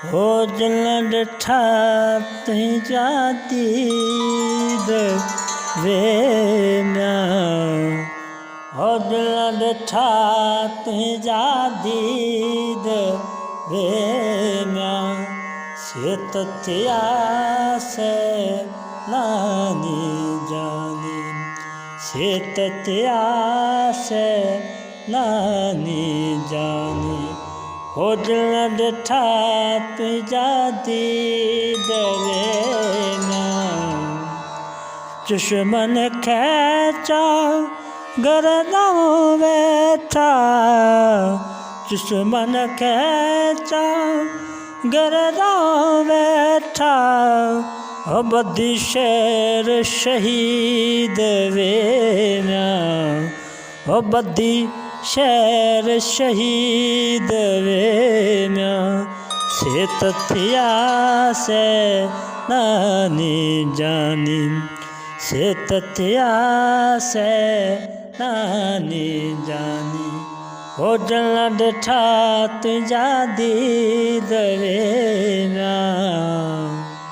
हो जल ॾिठा तुंहिंजी जाती वेम्या हो जल ॾिठा तुंहिंजी दीद वेम्या सेत थिया से नानी जानी सेत थिया से नानी जानी हो जल ॾिठा तुंहिंजा दीद वेम्या दुश्मन खेचा गरदां वेठा दुश्मन खेचा गरदां वेठा हो बदी शेर शहीद वेम्या हो बदी शेर शहीद वेम्या सेत थिया से नानी जानी सेत थिया से नानी जानी हो जल ॾिठा तुंहिंजा दीद वेम्या।